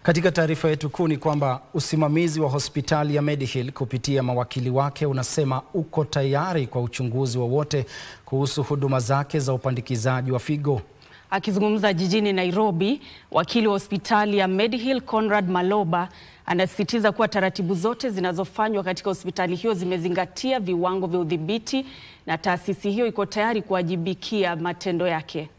Katika taarifa yetu kuu ni kwamba usimamizi wa hospitali ya Mediheal kupitia mawakili wake unasema uko tayari kwa uchunguzi wowote kuhusu huduma zake za upandikizaji wa figo. Akizungumza jijini Nairobi, wakili wa hospitali ya Mediheal Conrad Maloba anasisitiza kuwa taratibu zote zinazofanywa katika hospitali hiyo zimezingatia viwango vya udhibiti na taasisi hiyo iko tayari kuwajibikia matendo yake.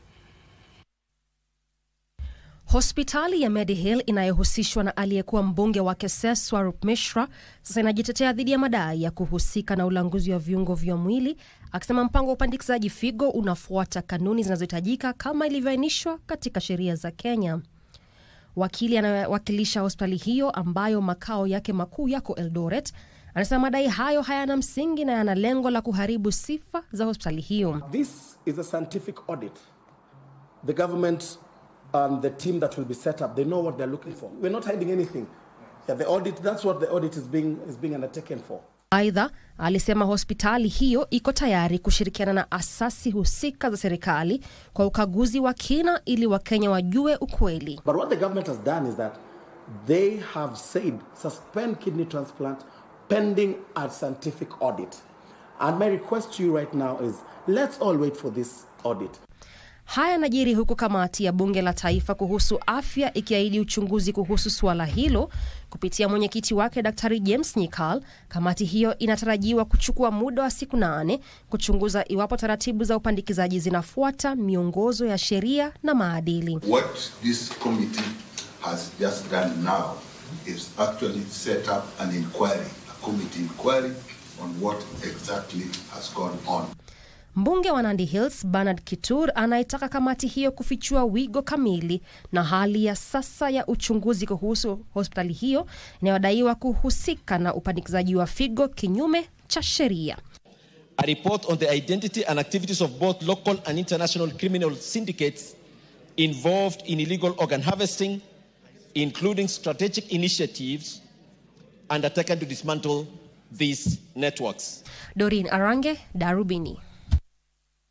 Hospitali ya Mediheal inayohusishwa na aliyekuwa mbunge wa Keses Swarup Mishra sasa inajitetea dhidi ya madai ya kuhusika na ulanguzi wa viungo vya mwili, akisema mpango wa upandikizaji figo unafuata kanuni zinazohitajika kama ilivyoainishwa katika sheria za Kenya. Wakili anayewakilisha hospitali hiyo ambayo makao yake makuu yako Eldoret anasema madai hayo hayana msingi na yana lengo la kuharibu sifa za hospitali hiyo. This is a scientific audit. The government and the team that will be set up, they know what they're looking for. We're not hiding anything. Yeah, the audit, that's what the audit is being undertaken for. Aidha, alisema hospitali hiyo iko tayari kushirikiana na asasi husika za serikali kwa ukaguzi wa kina ili Wakenya wajue ukweli. But what the government has done is that they have said suspend kidney transplant pending a scientific audit. And my request to you right now is let's all wait for this audit. Haya yanajiri huku kamati ya bunge la taifa kuhusu afya ikiahidi uchunguzi kuhusu suala hilo kupitia mwenyekiti wake Daktari James Nyikal. Kamati hiyo inatarajiwa kuchukua muda wa siku 8 kuchunguza iwapo taratibu za upandikizaji zinafuata miongozo ya sheria na maadili. What this committee has just done now is actually set up an inquiry, a committee inquiry on what exactly has gone on. Mbunge wa Nandi Hills Bernard Kitur anaitaka kamati hiyo kufichua wigo kamili na hali ya sasa ya uchunguzi kuhusu hospitali hiyo inayodaiwa kuhusika na upandikizaji wa figo kinyume cha sheria. A report on the identity and activities of both local and international criminal syndicates involved in illegal organ harvesting, including strategic initiatives undertaken to dismantle these networks. Doreen Arange, Darubini.